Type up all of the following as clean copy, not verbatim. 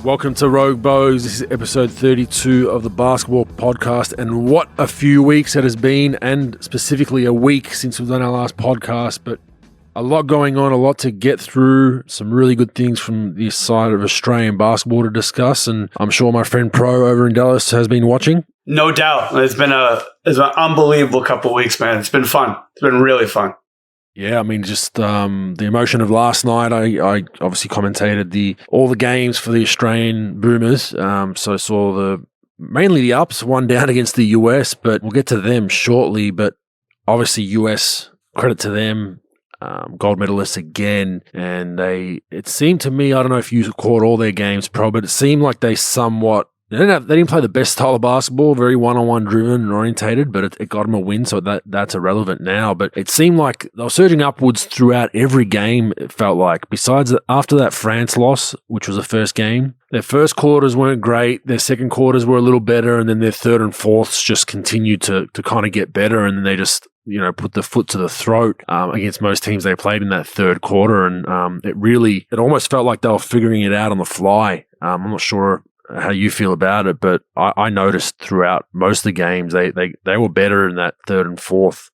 Welcome to Rogue Bogues. This is episode 32 of the basketball podcast, and what a few weeks it has been, and specifically a week since we've done our last podcast, but a lot going on, a lot to get through, some really good things from this side of Australian basketball to discuss, and I'm sure my friend Pro over in Dallas has been watching. No doubt. It's been an unbelievable couple of weeks, man. It's been fun. It's been really fun. Yeah, I mean, just the emotion of last night. I obviously commentated all the games for the Australian Boomers, so I saw mainly the ups, one down against the US, but we'll get to them shortly. But obviously, US, credit to them, gold medalists again, and it seemed to me, I don't know if you caught all their games, Pro, but it seemed like they didn't play the best style of basketball, very one-on-one driven and orientated, but it got them a win, so that's irrelevant now. But it seemed like they were surging upwards throughout every game, it felt like. Besides, after that France loss, which was the first game, their first quarters weren't great, their second quarters were a little better, and then their third and fourths just continued to kind of get better, and then they just put the foot to the throat against most teams they played in that third quarter, and it almost felt like they were figuring it out on the fly. I'm not sure how you feel about it, but I noticed throughout most of the games they were better in that third and fourth,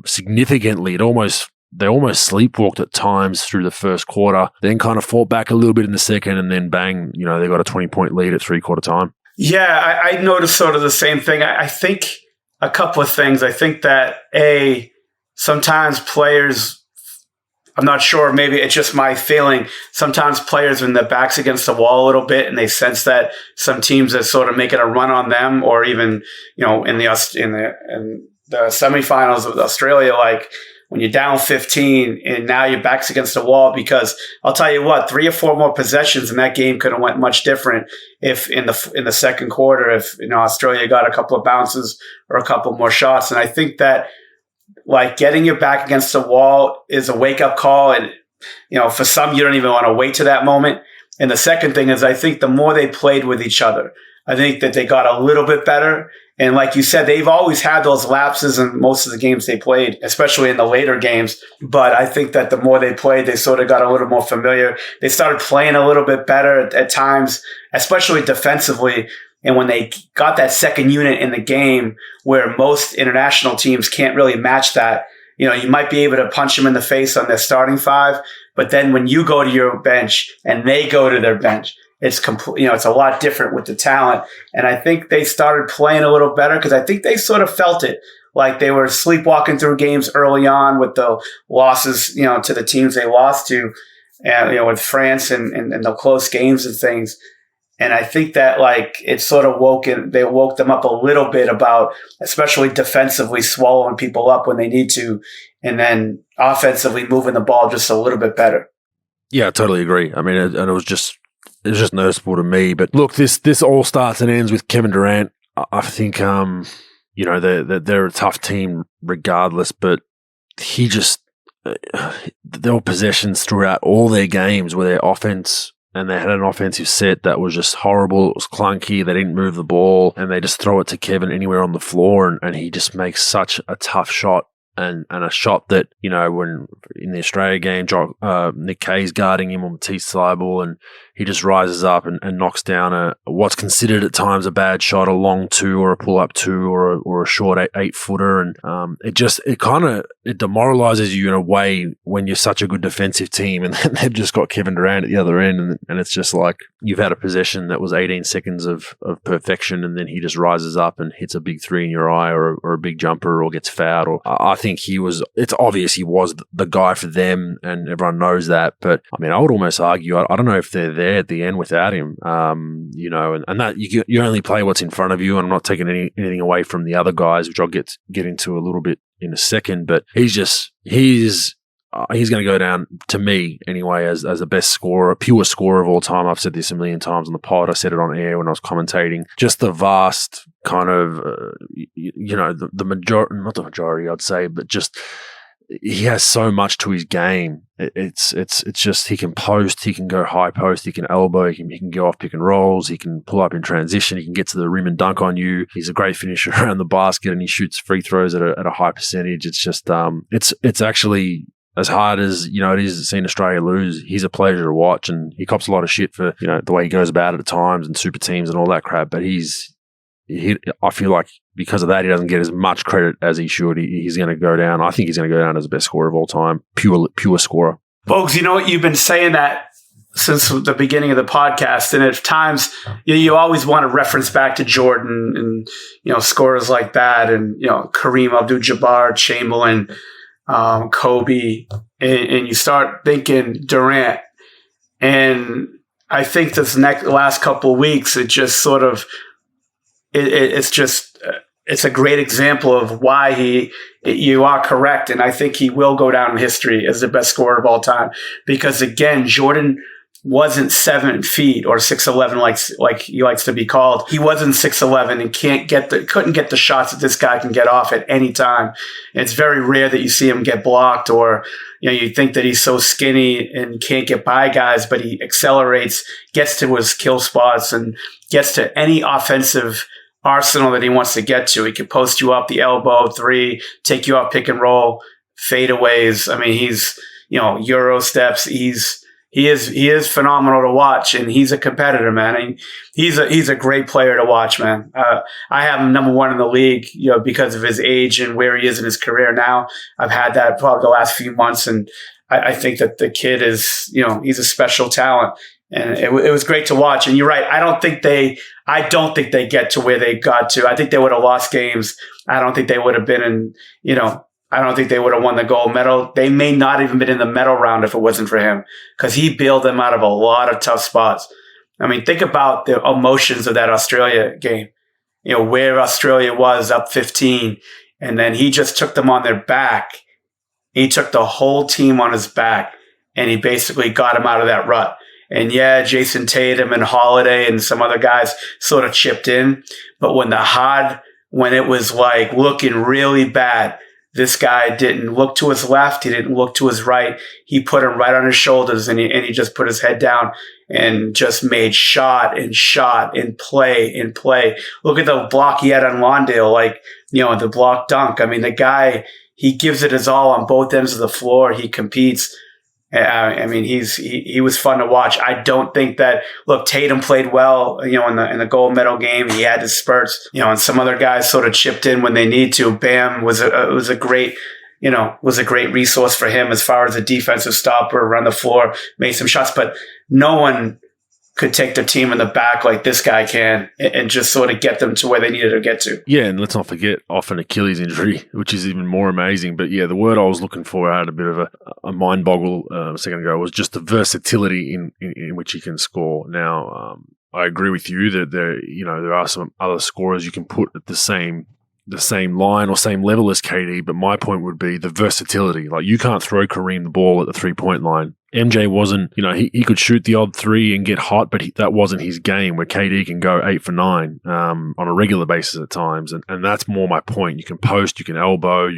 significantly. They almost sleepwalked at times through the first quarter, then kind of fought back a little bit in the second, and then bang, they got a 20-point lead at three-quarter time. Yeah, I noticed sort of the same thing. I think a couple of things. I think that sometimes players, I'm not sure, maybe it's just my feeling, sometimes players when their back's against the wall a little bit and they sense that some teams are sort of making a run on them, or even, in the semifinals with Australia, like when you're down 15 and now your back's against the wall, because I'll tell you what, 3 or 4 more possessions and that game could have went much different if in the second quarter, if Australia got a couple of bounces or a couple more shots. And I think that, like, getting your back against the wall is a wake-up call. And, for some, you don't even want to wait to that moment. And the second thing is, I think the more they played with each other, I think that they got a little bit better. And like you said, they've always had those lapses in most of the games they played, especially in the later games. But I think that the more they played, they sort of got a little more familiar. They started playing a little bit better at times, especially defensively. And when they got that second unit in the game where most international teams can't really match that, you might be able to punch them in the face on their starting 5. But then when you go to your bench and they go to their bench, it's it's a lot different with the talent. And I think they started playing a little better because I think they sort of felt it. Like they were sleepwalking through games early on with the losses, to the teams they lost to, and, with France and the close games and things. And I think that, like, it sort of woke them up a little bit about, especially defensively, swallowing people up when they need to, and then offensively moving the ball just a little bit better. Yeah, I totally agree. I mean, and it was just noticeable to me. But look, this all starts and ends with Kevin Durant. I think, they're a tough team regardless, but he just, there were possessions throughout all their games where their offense, and they had an offensive set that was just horrible. It was clunky. They didn't move the ball, and they just throw it to Kevin anywhere on the floor, and he just makes such a tough shot. And a shot that, when in the Australia game, Nick Kay's guarding him on Matisse Thybulle, and he just rises up and knocks down what's considered at times a bad shot, a long 2 or a pull-up 2 or a short 8-footer. And it demoralizes you in a way when you're such a good defensive team, and they've just got Kevin Durant at the other end, and it's just like you've had a possession that was 18 seconds of perfection, and then he just rises up and hits a big 3 in your eye or a big jumper or gets fouled. Or I think it's obvious he was the guy for them, and everyone knows that. But I mean, I would almost argue, I don't know if they're there at the end without him, and that you only play what's in front of you. And I'm not taking anything away from the other guys, which I'll get into a little bit in a second. But he's going to go down, to me anyway, as the best scorer, pure scorer of all time. I've said this a million times on the pod. I said it on air when I was commentating. Just the vast kind of, the majority, not the majority, I'd say, but just he has so much to his game. It's just he can post, he can go high post, he can elbow, he can go off pick and rolls, he can pull up in transition, he can get to the rim and dunk on you. He's a great finisher around the basket, and he shoots free throws at a high percentage. It's just it's actually as hard as, it is seeing Australia lose, he's a pleasure to watch, and he cops a lot of shit for, the way he goes about it at times and super teams and all that crap. But I feel like because of that, he doesn't get as much credit as he should. He's going to go down. I think he's going to go down as the best scorer of all time, pure scorer. Bogues, you know what? You've been saying that since the beginning of the podcast, and at times you always want to reference back to Jordan and scorers like that, and Kareem Abdul-Jabbar, Chamberlain, Kobe, and you start thinking Durant. And I think this last couple of weeks, it just sort of it's a great example of why you are correct, and I think he will go down in history as the best scorer of all time, because again, Jordan wasn't 7 feet or 6'11", like he likes to be called. He wasn't 6'11" and couldn't get the shots that this guy can get off at any time. And it's very rare that you see him get blocked, or you think that he's so skinny and can't get by guys, but he accelerates, gets to his kill spots, and gets to any offensive arsenal that he wants to get to. He can post you up the elbow, three, take you off pick and roll, fadeaways. I mean, he's Euro steps. He is phenomenal to watch, and he's a competitor, man. And he's a great player to watch, man. I have him number one in the league, because of his age and where he is in his career now. I've had that probably the last few months, and I think that the kid is, he's a special talent, and it was great to watch. And you're right. I don't think they get to where they got to. I think they would have lost games. I don't think they would have been in, I don't think they would have won the gold medal. They may not even been in the medal round if it wasn't for him, because he bailed them out of a lot of tough spots. I mean, think about the emotions of that Australia game, where Australia was up 15, and then he just took them on their back. He took the whole team on his back, and he basically got him out of that rut. And yeah, Jason Tatum and Holiday and some other guys sort of chipped in. But when it was like looking really bad, this guy didn't look to his left. He didn't look to his right. He put him right on his shoulders, and he just put his head down and just made shot and play. Look at the block he had on Lawndale, the block dunk. I mean, the guy, he gives it his all on both ends of the floor. He competes. I mean, he was fun to watch. I don't think that. Look, Tatum played well, in the gold medal game. He had his spurts, and some other guys sort of chipped in when they need to. Bam was a great resource for him as far as a defensive stopper around the floor, made some shots, but no one could take the team in the back like this guy can and just sort of get them to where they needed to get to. Yeah, and let's not forget off an Achilles injury, which is even more amazing. But yeah, the word I was looking for, I had a bit of a mind boggle a second ago, was just the versatility in which he can score. Now, I agree with you that there are some other scorers you can put at the same line or same level as KD, but my point would be the versatility. Like, you can't throw Kareem the ball at the 3-point line. MJ wasn't, he could shoot the odd three and get hot, but that wasn't his game, where KD can go 8 for 9 on a regular basis at times. And that's more my point. You can post, you can elbow,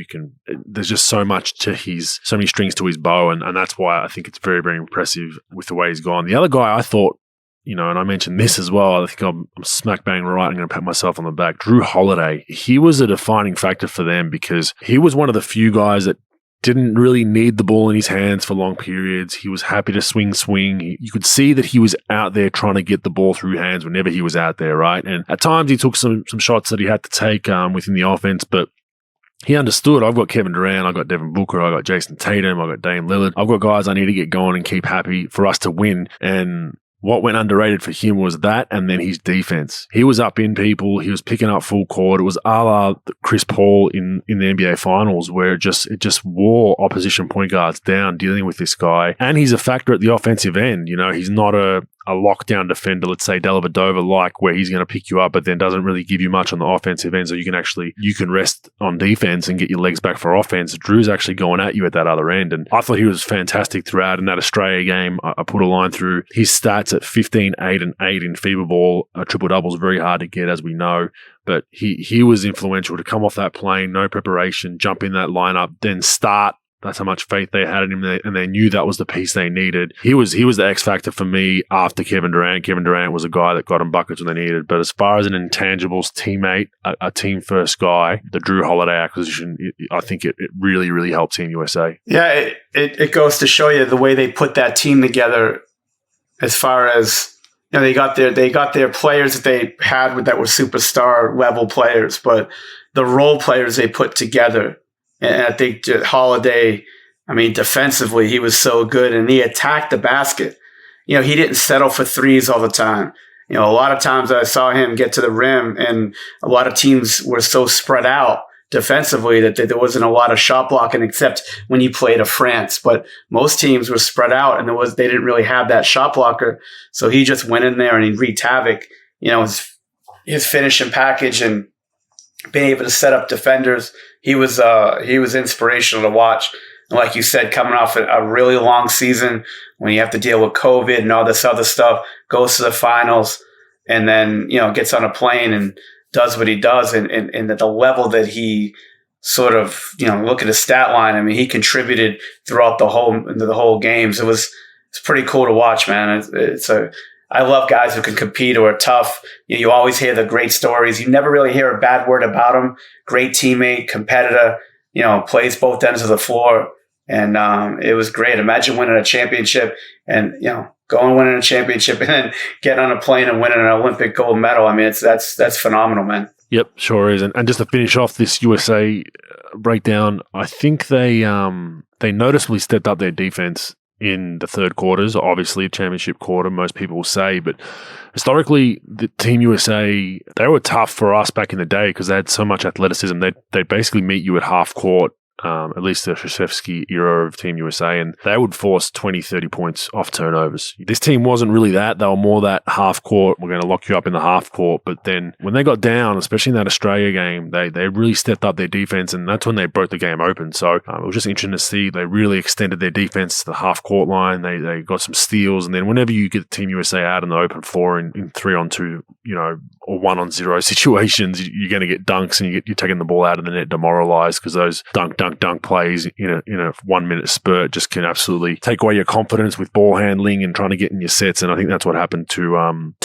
there's just so many strings to his bow. And that's why I think it's very, very impressive with the way he's gone. The other guy I thought, and I mentioned this as well, I think I'm smack bang right, I'm going to pat myself on the back. Jrue Holiday, he was a defining factor for them, because he was one of the few guys that didn't really need the ball in his hands for long periods. He was happy to swing. You could see that he was out there trying to get the ball through hands whenever he was out there, right? And at times he took some shots that he had to take within the offense, but he understood, I've got Kevin Durant, I've got Devin Booker, I've got Jason Tatum, I've got Dame Lillard. I've got guys I need to get going and keep happy for us to win. And what went underrated for him was that, and then his defense. He was up in people. He was picking up full court. It was a la Chris Paul in the NBA Finals, where it just wore opposition point guards down dealing with this guy. And he's a factor at the offensive end. He's not a lockdown defender, let's say Dellavedova, where he's going to pick you up, but then doesn't really give you much on the offensive end. So you can rest on defense and get your legs back for offense. Drew's actually going at you at that other end. And I thought he was fantastic throughout. In that Australia game, I put a line through his stats at 15, 8, and 8 in FIBA ball. A triple-double is very hard to get, as we know. But he was influential to come off that plane, no preparation, jump in that lineup, then start That's how much faith they had in him, and they knew that was the piece they needed. He was the X factor for me after Kevin Durant. Kevin Durant was a guy that got him buckets when they needed. But as far as an intangibles teammate, a team first guy, the Drew Holiday acquisition, I think it really, really helped Team USA. Yeah, it goes to show you the way they put that team together. As far as they got their players that they had that were superstar level players, but the role players they put together. And I think Holiday, defensively, he was so good, and he attacked the basket. He didn't settle for threes all the time. A lot of times I saw him get to the rim, and a lot of teams were so spread out defensively that there wasn't a lot of shot blocking except when you played a France. But most teams were spread out, and they didn't really have that shot blocker. So he just went in there and he wreaked havoc. His finishing package and being able to set up defenders. He was inspirational to watch. And like you said, coming off a really long season when you have to deal with COVID and all this other stuff, goes to the finals, and then gets on a plane and does what he does, and at the level that he sort of look at his stat line. He contributed throughout the whole games. It's pretty cool to watch, man. I love guys who can compete or are tough. You always hear the great stories. You never really hear a bad word about him. Great teammate, competitor, plays both ends of the floor. And it was great. Imagine winning a championship and, going winning a championship and then getting on a plane and winning an Olympic gold medal. That's phenomenal, man. Yep, sure is. And just to finish off this USA breakdown, I think they noticeably stepped up their defense in the third quarters. Obviously, championship quarter, most people will say, but historically, the Team USA, they were tough for us back in the day because they had so much athleticism. They'd basically meet you at half court, at least the Krzyzewski era of Team USA, and they would force 20, 30 points off turnovers. This team wasn't really that. They were more that half court, we're going to lock you up in the half court. But then when they got down, especially in that Australia game, they really stepped up their defense, and that's when they broke the game open. So it was just interesting to see. They really extended their defense to the half court line. They got some steals, and then whenever you get Team USA out in the open floor in 3-on-2, or 1-on-0 situations, you're going to get dunks, and you're taking the ball out of the net demoralized because those dunk plays in a 1 minute spurt just can absolutely take away your confidence with ball handling and trying to get in your sets. And I think that's what happened to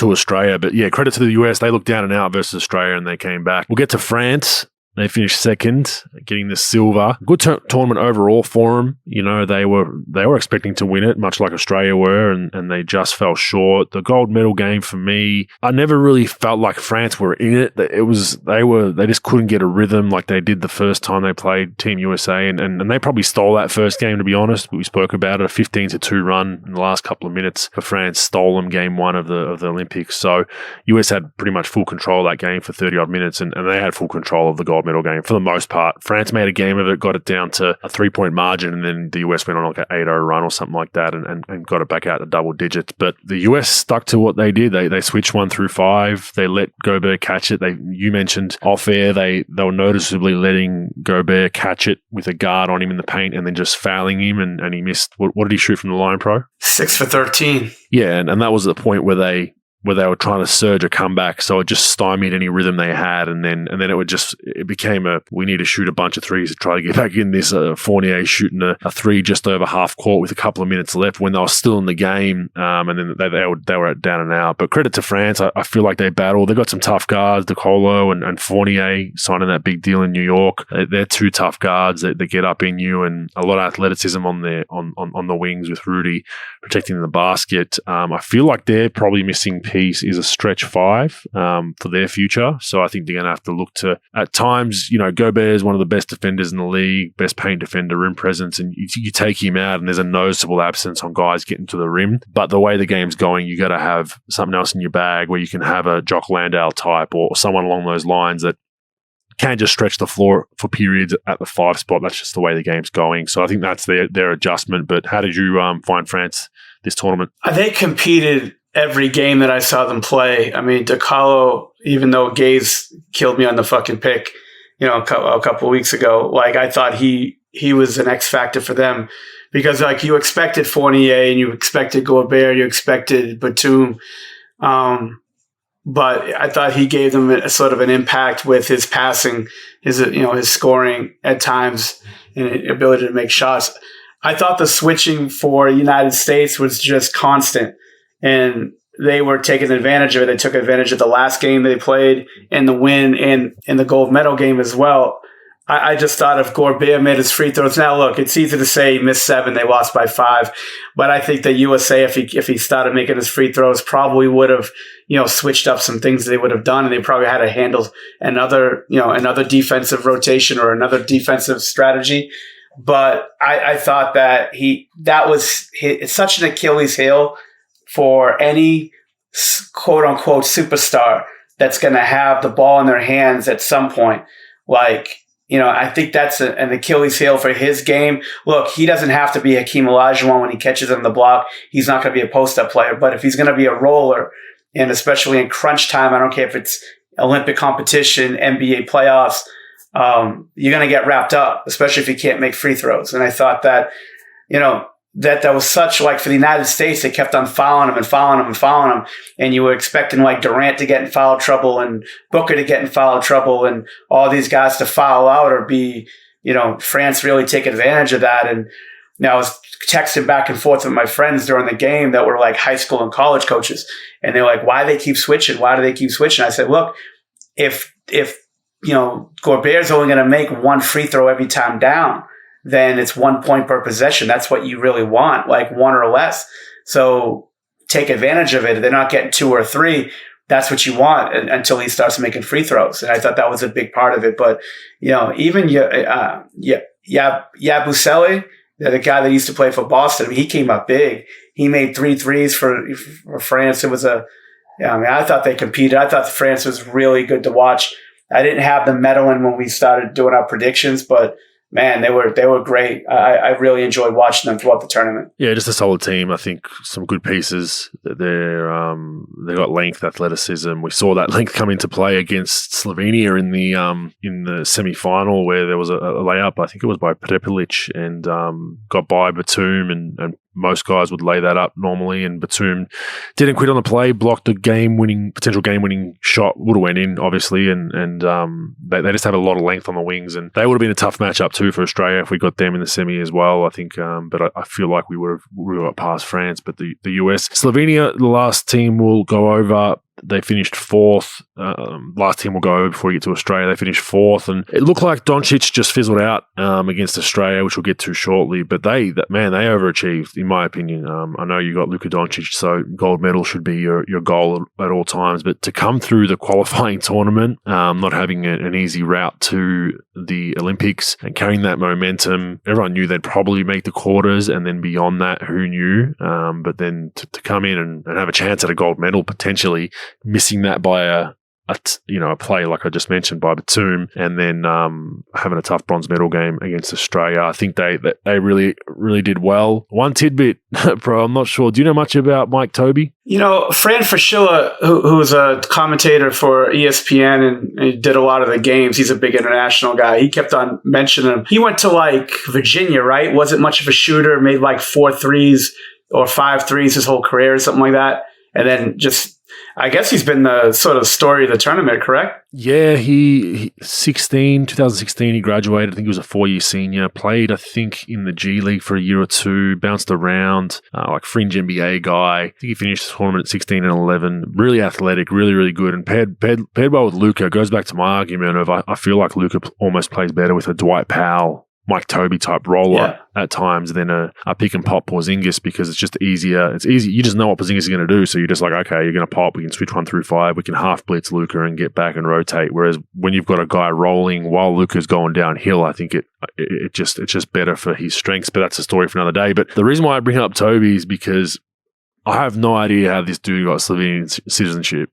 Australia. But yeah, credit to the US. They looked down and out versus Australia, and they came back. We'll get to France. They finished second, getting the silver. Good tournament overall for them. They were expecting to win it, much like Australia were, and they just fell short. The gold medal game for me, I never really felt like France were in it. They just couldn't get a rhythm like they did the first time they played Team USA, and they probably stole that first game, to be honest. We spoke about it, a 15-2 run in the last couple of minutes for France, stole them game one of the Olympics. So US had pretty much full control of that game for 30 odd minutes, and they had full control of the gold medal game for the most part. France made a game of it, got it down to a 3-point margin, and then the US went on like an 8-0 run or something like that and got it back out to double digits. But the US stuck to what they did. They switched 1 through 5. They let Gobert catch it. You mentioned off air, they were noticeably letting Gobert catch it with a guard on him in the paint and then just fouling him, and he missed. What did he shoot from the line, Pro? 6 for 13. Yeah, and that was the point where they were trying to surge a comeback, so it just stymied any rhythm they had, and then it became we need to shoot a bunch of threes to try to get back in this. Fournier shooting a three just over half court with a couple of minutes left when they were still in the game, and then they were down and out. But credit to France, I feel like they battled. They got some tough guards, DeColo and Fournier signing that big deal in New York. They're two tough guards that get up in you, and a lot of athleticism on the wings with Rudy protecting the basket. I feel like they're probably missing piece is a stretch 5 for their future. So I think they're going to have to look to, at times, Gobert is one of the best defenders in the league, best paint defender, rim presence, and you take him out and there's a noticeable absence on guys getting to the rim. But the way the game's going, you got to have something else in your bag where you can have a Jock Landale type or someone along those lines that can just stretch the floor for periods at the 5 spot. That's just the way the game's going. So I think that's their adjustment. But how did you find France this tournament? They competed every game that I saw them play. DeColo, even though Gaze killed me on the fucking pick, a couple of weeks ago, I thought he was an X factor for them because you expected Fournier and you expected Gobert, you expected Batum. But I thought he gave them a sort of an impact with his passing, his scoring at times. and ability to make shots. I thought the switching for the United States was just constant, and they were taking advantage of it. They took advantage of the last game they played and the win and in the gold medal game as well. I just thought if Gorbea made his free throws. Now, look, it's easy to say he missed 7, they lost by 5, but I think the USA, if he started making his free throws, probably would have, switched up some things they would have done, and they probably had to handle another defensive rotation or another defensive strategy. But I thought that it's such an Achilles heel for any quote unquote superstar that's going to have the ball in their hands at some point. I think that's an Achilles heel for his game. Look, he doesn't have to be Hakeem Olajuwon when he catches on the block. He's not going to be a post-up player. But if he's going to be a roller, and especially in crunch time, I don't care if it's Olympic competition, NBA playoffs, you're going to get wrapped up, especially if you can't make free throws. And I thought that, that was such, for the United States, they kept on fouling him and fouling him and fouling him. And you were expecting Durant to get in foul trouble and Booker to get in foul trouble and all these guys to foul out or be, France really take advantage of that. And I was texting back and forth with my friends during the game that were high school and college coaches. And they're like, why do they keep switching? Why do they keep switching? I said, look, if Gorbert's only going to make one free throw every time down, then it's 1 point per possession. That's what you really want, 1 or less. So take advantage of it. They're not getting 2 or 3. That's what you want until he starts making free throws. And I thought that was a big part of it. But, even Yabusele, the guy that used to play for Boston, he came up big. He made 3 threes for France. It was I thought they competed. I thought France was really good to watch. I didn't have them meddling when we started doing our predictions, but man, they were great. I really enjoyed watching them throughout the tournament. Yeah, just a solid team. I think some good pieces. They got length, athleticism. We saw that length come into play against Slovenia in the semi-final where there was a layup. I think it was by Prepelic and got by Batum and most guys would lay that up normally, and Batum didn't quit on the play, blocked a potential game-winning shot, would have went in, obviously, and they just have a lot of length on the wings, and they would have been a tough matchup too for Australia if we got them in the semi as well, I think, but I feel like we would have got past France, but the US. Slovenia, the last team we'll go over, they finished 4th. Last team we'll go over before we get to Australia. They finished 4th, and it looked like Doncic just fizzled out against Australia, which we'll get to shortly. But they overachieved, in my opinion. I know you got Luka Doncic, so gold medal should be your goal at all times. But to come through the qualifying tournament, not having an easy route to the Olympics and carrying that momentum, everyone knew they'd probably make the quarters, and then beyond that, who knew? But then to come in and have a chance at a gold medal potentially, missing that by a play like I just mentioned by Batum, and then having a tough bronze medal game against Australia. I think they really, really did well. One tidbit, bro, I'm not sure. Do you know much about Mike Tobey? Fran Fraschilla, who's a commentator for ESPN and he did a lot of the games. He's a big international guy. He kept on mentioning him. He went to Virginia, right? Wasn't much of a shooter, made 4 threes or 5 threes his whole career or something like that. And then I guess he's been the sort of story of the tournament, correct? Yeah, he 2016, he graduated. I think he was a 4-year senior. Played, I think, in the G League for a year or two. Bounced around, fringe NBA guy. I think he finished the tournament at 16 and 11. Really athletic, really, really good. And paired well with Luka. Goes back to my argument of I feel like Luka almost plays better with a Dwight Powell, Mike Tobey type roller at times than a pick and pop Porzingis, because it's just easier. It's easy. You just know what Porzingis is going to do. So you're just okay, you're going to pop. We can switch 1 through 5. We can half blitz Luka and get back and rotate. Whereas when you've got a guy rolling while Luka's going downhill, I think it's just better for his strengths. But that's a story for another day. But the reason why I bring up Tobey is because I have no idea how this dude got Slovenian citizenship.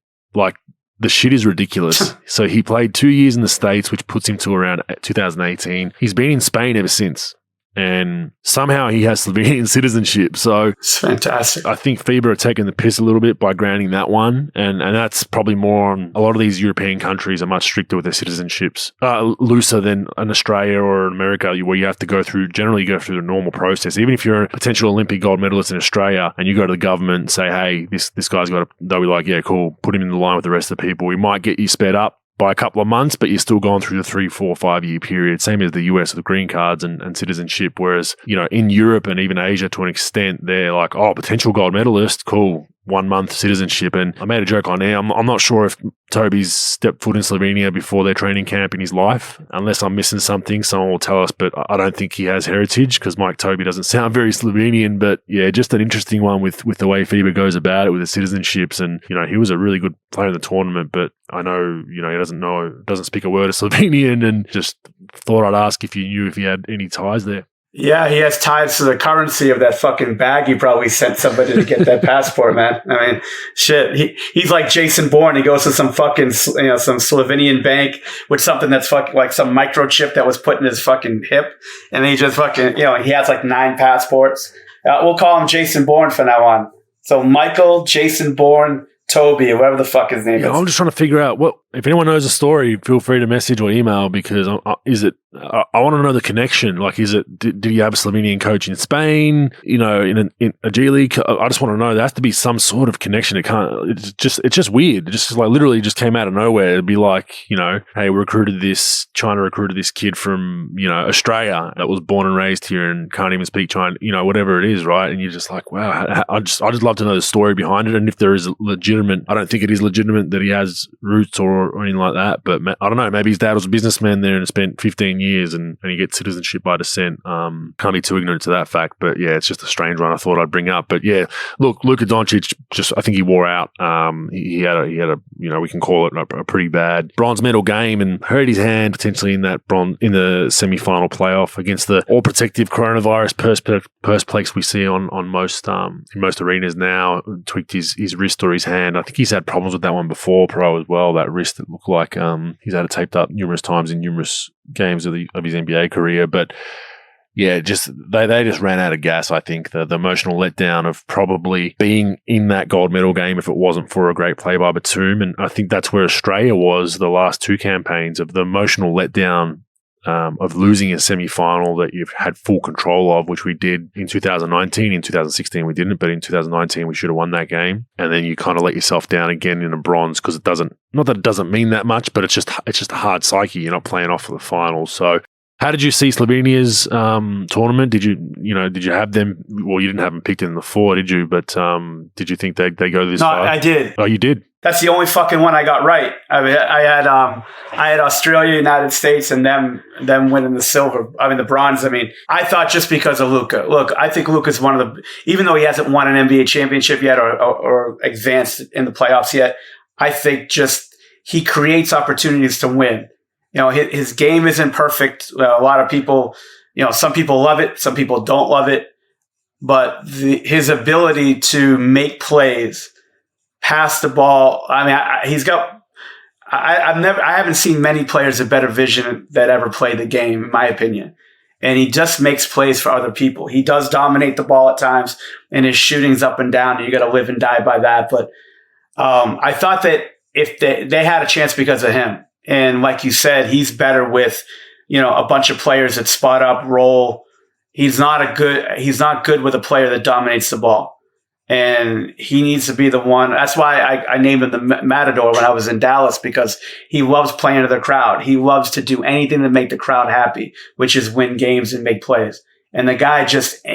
The shit is ridiculous. So he played 2 years in the States, which puts him to around 2018. He's been in Spain ever since. And somehow he has Slovenian citizenship. So it's fantastic. I think FIBA are taking the piss a little bit by granting that one. And that's probably more on a lot of these European countries are much stricter with their citizenships, looser than in Australia or in America, where you have to go through the normal process. Even if you're a potential Olympic gold medalist in Australia and you go to the government and say, hey, this guy's got they'll be like, yeah, cool, put him in the line with the rest of the people. We might get you sped up by a couple of months, but you're still going through the 3, 4, 5 year period, same as the US with green cards and citizenship. Whereas, in Europe and even Asia to an extent, they're like, oh, potential gold medalist, cool, 1 month citizenship. And I made a joke on air. I'm not sure if Toby's stepped foot in Slovenia before their training camp in his life, unless I'm missing something. Someone will tell us, but I don't think he has heritage because Mike Toby doesn't sound very Slovenian. But yeah, just an interesting one with the way FIBA goes about it with the citizenships. And, he was a really good player in the tournament, but I know, he doesn't speak a word of Slovenian, and just thought I'd ask if you knew if he had any ties there. Yeah, he has ties to the currency of that fucking bag. He probably sent somebody to get that passport, man. I mean, shit. He's like Jason Bourne. He goes to some fucking, some Slovenian bank with something that's fucking like some microchip that was put in his fucking hip. And he just fucking, he has like 9 passports. We'll call him Jason Bourne from now on. So Michael, Jason Bourne, Toby, or whatever the fuck his name is. I'm just trying to figure out if anyone knows the story, feel free to message or email, because I want to know the connection. Like, did he have a Slovenian coach in Spain, in a G League? I just want to know. There has to be some sort of connection. It's just weird. It just like literally just came out of nowhere. It'd be like, hey, China recruited this kid from, Australia that was born and raised here and can't even speak China, whatever it is, right? And you're just like, wow, I just love to know the story behind it. And if there is legitimate, I don't think it is legitimate that he has roots or anything like that, but I don't know, maybe his dad was a businessman there and spent 15 years and he gets citizenship by descent. Can't be too ignorant to that fact, but yeah, it's just a strange one I thought I'd bring up. But yeah, look, Luka Doncic, I think he wore out. He had a we can call it a pretty bad bronze medal game and hurt his hand potentially in the semi-final playoff against the all protective coronavirus perspex we see on most in most arenas now. Tweaked his wrist or his hand. I think he's had problems with that one before pro as well. That wrist that looked like he's had it taped up numerous times in numerous games of his NBA career. But yeah, just they just ran out of gas. I think the emotional letdown of probably being in that gold medal game if it wasn't for a great play by Batum, and I think that's where Australia was the last 2 campaigns, of the emotional letdown of losing a semi-final that you've had full control of, which we did in 2019. In 2016 we didn't, but in 2019 we should have won that game. And then you kind of let yourself down again in a bronze because not that it doesn't mean that much, but it's just a hard psyche. You're not playing off for the finals. So how did you see Slovenia's tournament? Did you have them? Well, you didn't have them picked in the 4, did you? But did you think they go this far? No, I did. Oh, you did? That's the only fucking one I got right. I mean, I had Australia, United States, and them winning the bronze. I mean, I thought just because of Luka. Look, I think Luka's one of the, even though he hasn't won an NBA championship yet or advanced in the playoffs yet, I think just he creates opportunities to win. His game isn't perfect. A lot of people, some people love it, some people don't love it, but his ability to make plays, pass the ball. I mean, he's got. I haven't seen many players with better vision that ever play the game, in my opinion. And he just makes plays for other people. He does dominate the ball at times, and his shooting's up and down. And you got to live and die by that. But I thought that if they had a chance because of him, and like you said, he's better with a bunch of players that spot up, roll. He's not good with a player that dominates the ball. And he needs to be the one. That's why I named him the Matador when I was in Dallas, because he loves playing to the crowd. He loves to do anything to make the crowd happy, which is win games and make plays. And the guy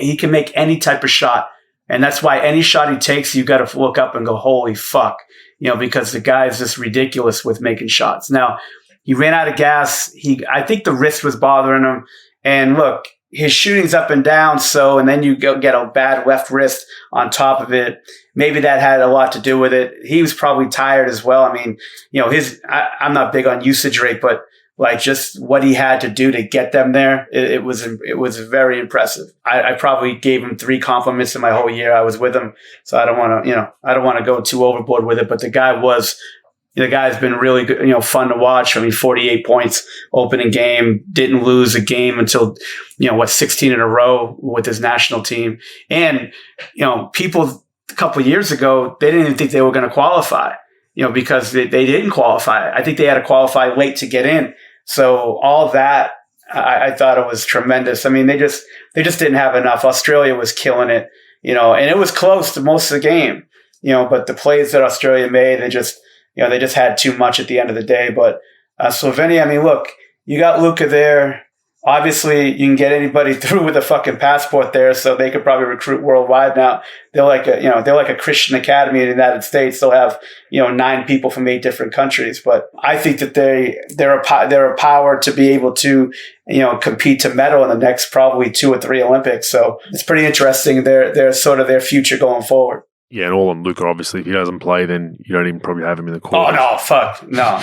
he can make any type of shot. And that's why any shot he takes, you got to look up and go, holy fuck, because the guy is just ridiculous with making shots. Now, he ran out of gas. I think the wrist was bothering him. And look, his shooting's up and down. And then you get a bad left wrist on top of it. Maybe that had a lot to do with it. He was probably tired as well. I mean, I'm not big on usage rate, but like just what he had to do to get them there, it was very impressive. I probably gave him 3 compliments in my whole year I was with him. So I don't want to go too overboard with it, but the guy's been really good, fun to watch. I mean, 48 points opening game, didn't lose a game until, 16 in a row with his national team. And, people a couple of years ago, they didn't even think they were going to qualify, because they didn't qualify. I think they had to qualify late to get in. So all that, I thought it was tremendous. I mean, they just didn't have enough. Australia was killing it, and it was close to most of the game, but the plays that Australia made, they just had too much at the end of the day. But Slovenia, I mean, look, you got Luka there. Obviously, you can get anybody through with a fucking passport there, so they could probably recruit worldwide now. They're like a Christian academy in the United States. They'll have 9 people from 8 different countries. But I think that they're a power to be able to compete to medal in the next probably 2 or 3 Olympics. So it's pretty interesting. They're sort of their future going forward. Yeah, and all on Luka, obviously. If he doesn't play, then you don't even probably have him in the quarter. Oh, no, fuck. No.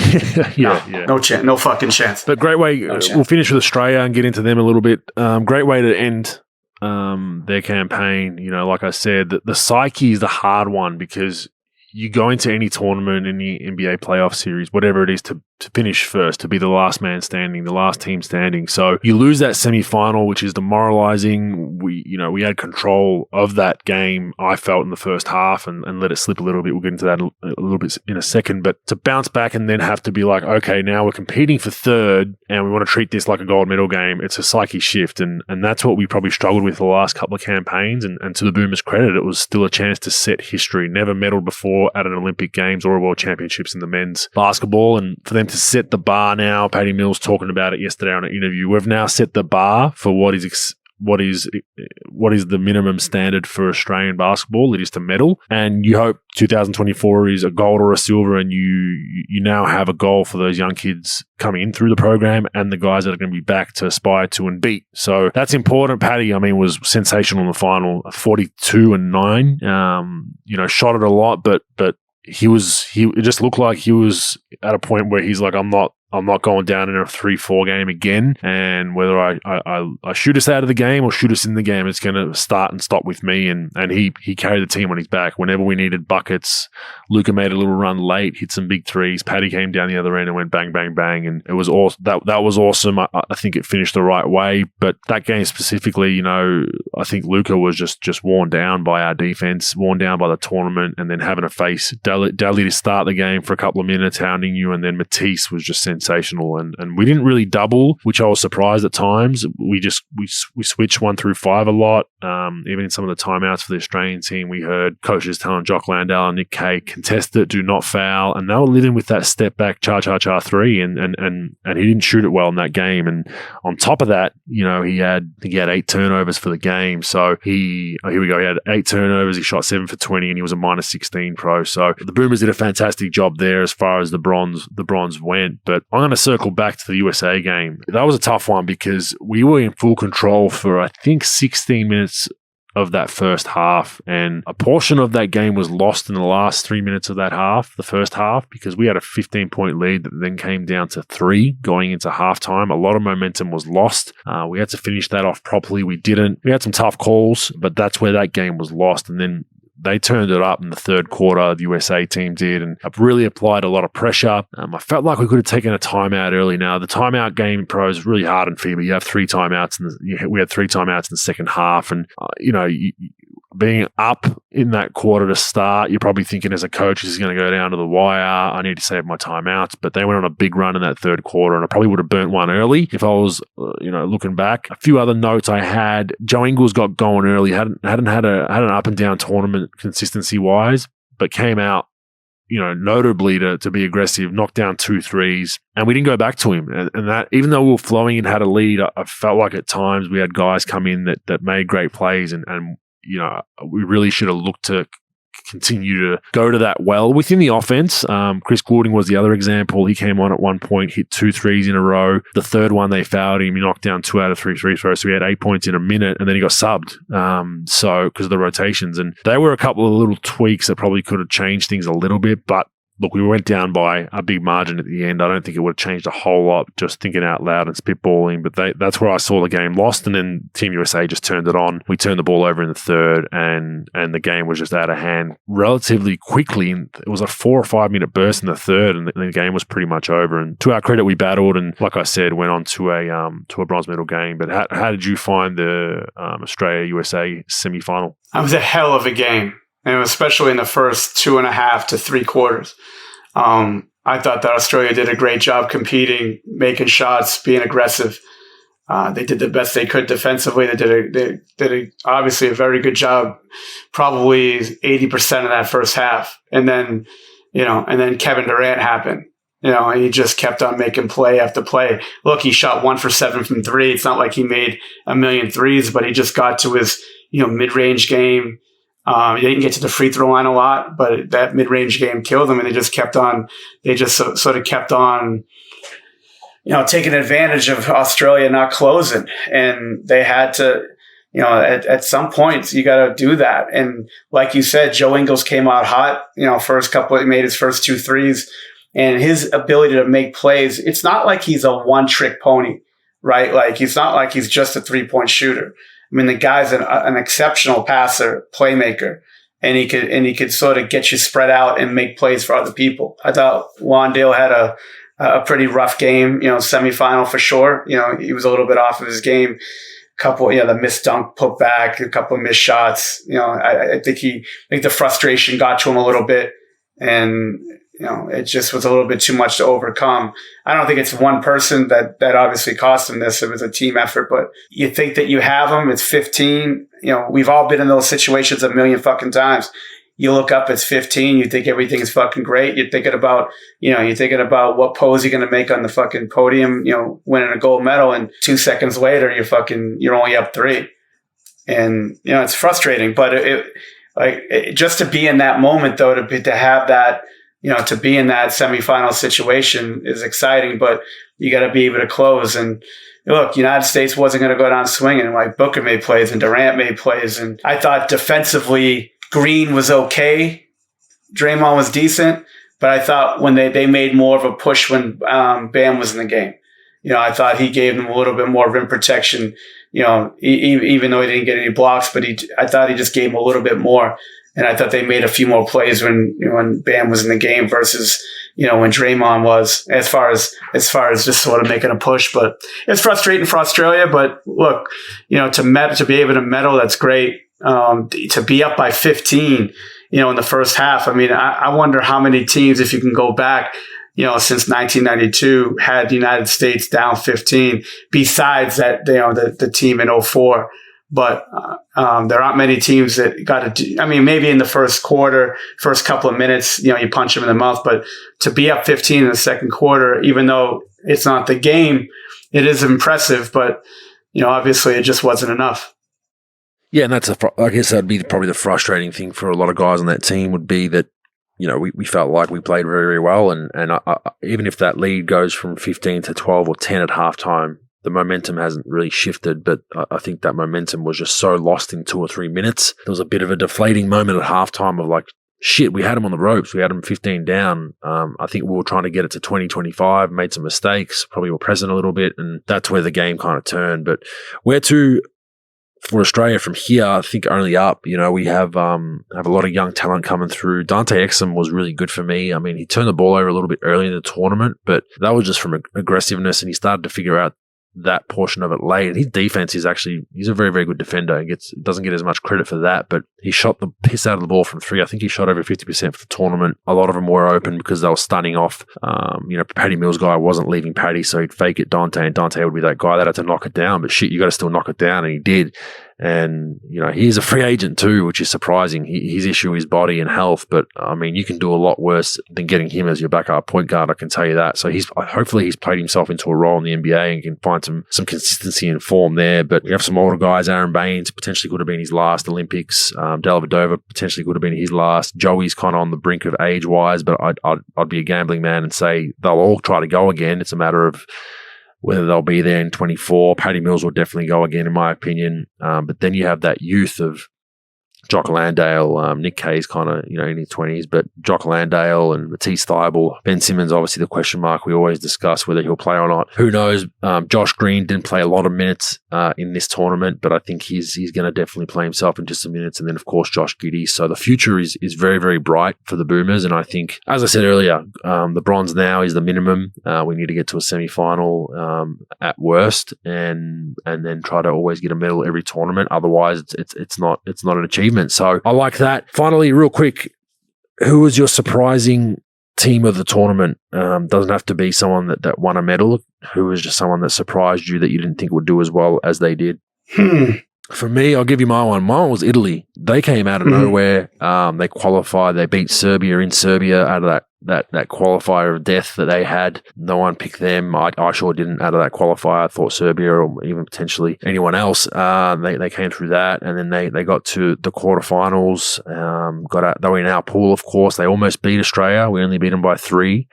Yeah. No chance. No fucking chance. But great way. We'll finish with Australia and get into them a little bit. Great way to end their campaign. Like I said, the psyche is the hard one because you go into any tournament in the NBA playoff series, whatever it is, to finish first, to be the last man standing, the last team standing. So you lose that semi-final, which is demoralizing. We had control of that game, I felt, in the first half and let it slip a little bit. We'll get into that a little bit in a second. But to bounce back and then have to be like, okay, now we're competing for third and we want to treat this like a gold medal game, it's a psyche shift. And that's what we probably struggled with the last couple of campaigns. And to the Boomers' credit, it was still a chance to set history. Never medaled before at an Olympic Games or a World Championships in the men's basketball. And for them to set the bar now, Paddy Mills talking about it yesterday on an interview, we've now set the bar for what is the minimum standard for Australian basketball. It is to medal, and you hope 2024 is a gold or a silver, and you now have a goal for those young kids coming in through the program and the guys that are going to be back to aspire to and beat. So that's important. Paddy, was sensational in the final, 42-9. Shot it a lot, but it just looked like he was at a point where he's like, I'm not going down in a 3-4 game again. And whether I shoot us out of the game or shoot us in the game, it's going to start and stop with me. And he carried the team on his back. Whenever we needed buckets, Luka made a little run late, hit some big threes. Paddy came down the other end and went bang, bang, bang. And it was awesome. That was awesome. I think it finished the right way. But that game specifically, I think Luka was just worn down by our defense, worn down by the tournament, and then having to face Daly to start the game for a couple of minutes, hounding you, and then Matisse was just sensational. And we didn't really double, which I was surprised at times. We switched 1 through 5 a lot. Even in some of the timeouts for the Australian team, we heard coaches telling Jock Landale and Nick Kay, contest it, do not foul. And they were living with that step back cha 3, and he didn't shoot it well in that game. And on top of that, he had 8 turnovers for the game. So here we go. He had 8 turnovers. He shot 7 for 20, and he was a -16 pro. So the Boomers did a fantastic job there as far as the bronze went. But I'm going to circle back to the USA game. That was a tough one because we were in full control for, I think, 16 minutes of that first half, and a portion of that game was lost in the last 3 minutes of that half, the first half, because we had a 15-point lead that then came down to 3 going into halftime. A lot of momentum was lost. We had to finish that off properly. We didn't. We had some tough calls, but that's where that game was lost. And then they turned it up in the third quarter, the USA team did, and really applied a lot of pressure. I felt like we could have taken a timeout early. Now, the timeout game, pro, is really hard in FIBA. You have 3 timeouts, and we had 3 timeouts in the second half. And, being up in that quarter to start, you're probably thinking as a coach, this is going to go down to the wire. I need to save my timeouts. But they went on a big run in that third quarter, and I probably would have burnt one early if I was, looking back. A few other notes I had: Joe Ingles got going early, hadn't had an up and down tournament consistency wise, but came out, notably to be aggressive, knocked down 2 threes, and we didn't go back to him. And that, even though we were flowing and had a lead, I felt like at times we had guys come in that made great plays, and we really should have looked to continue to go to that well within the offense. Chris Goulding was the other example. He came on at one point, hit 2 threes in a row. The third one, they fouled him. He knocked down 2 out of 3 free throws. So he had 8 points in a minute, and then he got subbed. Because of the rotations. And they were a couple of little tweaks that probably could have changed things a little bit, but look, we went down by a big margin at the end. I don't think it would have changed a whole lot, just thinking out loud and spitballing. But that's where I saw the game lost. And then Team USA just turned it on. We turned the ball over in the third, and the game was just out of hand relatively quickly. It was a 4 or 5 minute burst in the third, and the game was pretty much over. And to our credit, we battled, and like I said, went on to a bronze medal game. But how did you find the Australia-USA semi-final? That was a hell of a game. And especially in the first 2.5 to 3 quarters. I thought that Australia did a great job competing, making shots, being aggressive. They did the best they could defensively. They did obviously a very good job, probably 80% of that first half. And then Kevin Durant happened. And he just kept on making play after play. Look, he shot 1 for 7 from three. It's not like he made a million threes, but he just got to his, mid-range game. He didn't get to the free throw line a lot, but that mid-range game killed him, and they just kept on. They just sort of kept on, taking advantage of Australia not closing, and they had to. At some points you got to do that. And like you said, Joe Ingles came out hot. He made his first 2 threes. And his ability to make plays, it's not like he's a one-trick pony, right? Like, it's not like he's just a three-point shooter. I mean, the guy's an exceptional passer, playmaker, and he could sort of get you spread out and make plays for other people. I thought Wandale had a pretty rough game, semifinal for sure. He was a little bit off of his game. The missed dunk put back, a couple of missed shots. I think the frustration got to him a little bit, and it just was a little bit too much to overcome. I don't think it's one person that obviously cost him this. It was a team effort, but you think that you have him. It's 15. We've all been in those situations a million fucking times. You look up, it's 15. You think everything's fucking great. You're thinking about what pose you're going to make on the fucking podium, winning a gold medal. And 2 seconds later, you're only up 3. And, it's frustrating, but just to be in that moment though, to have that, to be in that semifinal situation is exciting, but you got to be able to close. And look, United States wasn't going to go down swinging. Like, Booker made plays and Durant made plays. And I thought defensively, Green was okay. Draymond was decent, but I thought when they made more of a push when Bam was in the game. I thought he gave them a little bit more rim protection, even though he didn't get any blocks, but I thought he just gave them a little bit more. And I thought they made a few more plays when Bam was in the game versus, when Draymond was, as far as just sort of making a push. But it's frustrating for Australia. But look, to be able to medal, that's great. To be up by 15, in the first half. I mean, I wonder how many teams, if you can go back, since 1992, had the United States down 15, besides that, the team in 2004. But there aren't many teams that got to do. I mean, maybe in the first quarter, first couple of minutes, you punch them in the mouth. But to be up 15 in the second quarter, even though it's not the game, it is impressive. But obviously, it just wasn't enough. Yeah, and I guess that'd be probably the frustrating thing for a lot of guys on that team would be that we felt like we played very, very well, and even if that lead goes from 15 to 12 or 10 at halftime, the momentum hasn't really shifted, but I think that momentum was just so lost in 2 or 3 minutes. There was a bit of a deflating moment at halftime of like, shit, we had them on the ropes. We had them 15 down. I think we were trying to get it to 20, 25, made some mistakes, probably were present a little bit, and that's where the game kind of turned. But where to for Australia from here, I think only up. We have a lot of young talent coming through. Dante Exum was really good for me. I mean, he turned the ball over a little bit early in the tournament, but that was just from aggressiveness, and he started to figure out that portion of it late. And his defense is he's a very, very good defender. He doesn't get as much credit for that, but he shot the piss out of the ball from 3. I think he shot over 50% for the tournament. A lot of them were open because they were stunning off. Patty Mills' guy wasn't leaving Patty, so he'd fake it Dante, and Dante would be that guy that had to knock it down. But shit, you got to still knock it down, and he did. And, he's a free agent too, which is surprising. His issue is body and health, but I mean, you can do a lot worse than getting him as your backup point guard, I can tell you that. So hopefully he's played himself into a role in the NBA and can find some consistency and form there. But we have some older guys. Aaron Baines potentially could have been his last Olympics. Dellavedova potentially could have been his last. Joey's kind of on the brink of age-wise, but I'd be a gambling man and say they'll all try to go again. It's a matter of whether they'll be there in 24. Patty Mills will definitely go again, in my opinion. But then you have that youth of Jock Landale, Nick Kay's kind of, in his 20s, but Jock Landale and Matisse Thybulle. Ben Simmons, obviously the question mark we always discuss whether he'll play or not. Who knows? Josh Green didn't play a lot of minutes in this tournament, but I think he's going to definitely play himself into some minutes. And then, of course, Josh Giddey. So the future is very, very bright for the Boomers. And I think, as I said earlier, the bronze now is the minimum. We need to get to a semi-final at worst, and then try to always get a medal every tournament. Otherwise, it's not an achievement. So I like that. Finally, real quick, who was your surprising team of the tournament? Doesn't have to be someone that won a medal. Who was just someone that surprised you that you didn't think would do as well as they did? For me, I'll give you my one. Mine was Italy. They came out of nowhere. They qualified. They beat Serbia in Serbia out of that qualifier of death that they had. No one picked them. I sure didn't out of that qualifier. I thought Serbia or even potentially anyone else. They came through that, and then they got to the quarterfinals. They were in our pool, of course. They almost beat Australia. We only beat them by 3.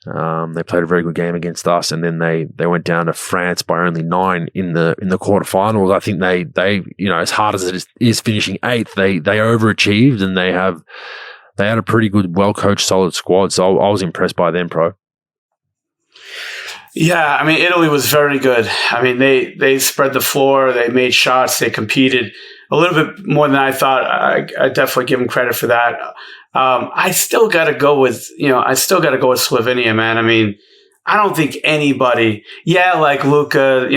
They played a very good game against us, and then they went down to France by only 9 in the quarterfinals. I think they as hard as it is finishing 8th, they overachieved, and they had a pretty good, well coached, solid squad. So I was impressed by them, Pro. Yeah, I mean, Italy was very good. I mean, they spread the floor, they made shots, they competed a little bit more than I thought. I definitely give them credit for that. I still got to go with Slovenia, man. I mean, I don't think anybody, like Luka,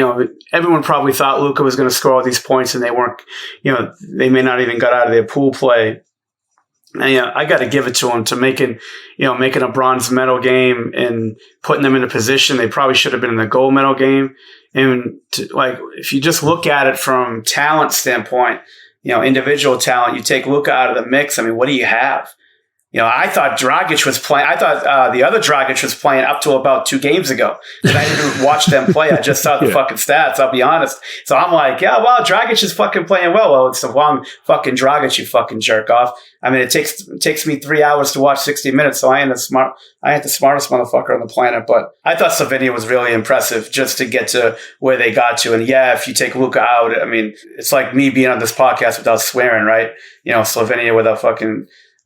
everyone probably thought Luka was going to score all these points, and they weren't, they may not even got out of their pool play. And, I got to give it to them to making a bronze medal game and putting them in a position they probably should have been in the gold medal game. And if you just look at it from talent standpoint, individual talent, you take Luka out of the mix. I mean, what do you have? I thought Dragic was playing. I thought the other Dragic was playing up to about 2 games ago. And I didn't watch them play. I just saw the fucking stats. I'll be honest. So I'm like, Dragic is fucking playing well. Well, it's the wrong fucking Dragic, you fucking jerk off. I mean, it takes me 3 hours to watch 60 minutes. So I ain't the smartest motherfucker on the planet. But I thought Slovenia was really impressive just to get to where they got to. And if you take Luka out, I mean, it's like me being on this podcast without swearing, right? Slovenia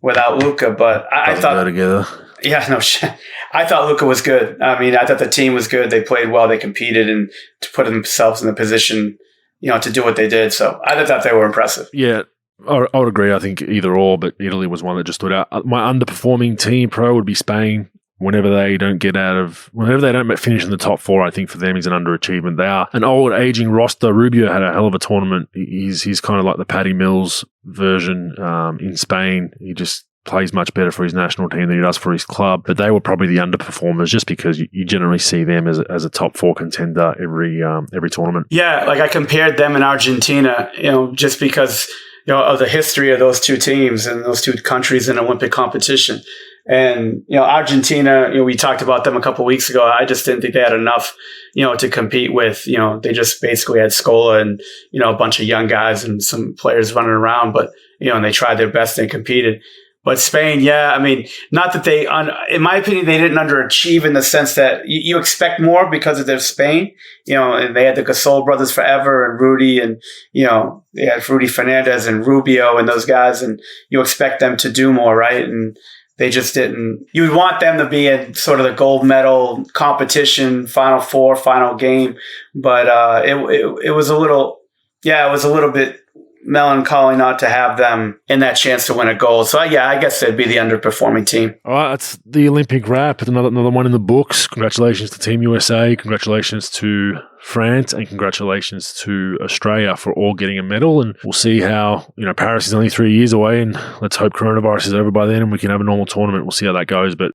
without Luka, but I thought go together. Yeah, no shit. I thought Luka was good. I mean, I thought the team was good. They played well. They competed and to put themselves in the position, to do what they did. So I thought they were impressive. Yeah, I would agree. I think either or, but Italy was one that just stood out. My underperforming team, Pro, would be Spain. Whenever they don't finish in the top 4, I think for them is an underachievement. They are an old aging roster. Rubio had a hell of a tournament. He's kind of like the Paddy Mills version in Spain. He just plays much better for his national team than he does for his club. But they were probably the underperformers just because you generally see them as a top 4 contender every tournament. Yeah, I compared them and Argentina, just because of the history of those 2 teams and those 2 countries in Olympic competition. And, Argentina, we talked about them a couple of weeks ago. I just didn't think they had enough, to compete with. They just basically had Scola and, a bunch of young guys and some players running around. But, and they tried their best and competed. But Spain, I mean, not that in my opinion, they didn't underachieve in the sense that you expect more because of their Spain, and they had the Gasol brothers forever and Rudy and, they had Rudy Fernandez and Rubio and those guys, and you expect them to do more, right? And they just didn't. You would want them to be in sort of the gold medal competition, Final 4, final game. But it was a little bit melancholy not to have them in that chance to win a gold. So, I guess they'd be the underperforming team. All right, that's the Olympic wrap. Another one in the books. Congratulations to Team USA. Congratulations to France, and congratulations to Australia for all getting a medal. And we'll see how, Paris is only 3 years away, and let's hope coronavirus is over by then and we can have a normal tournament. We'll see how that goes. But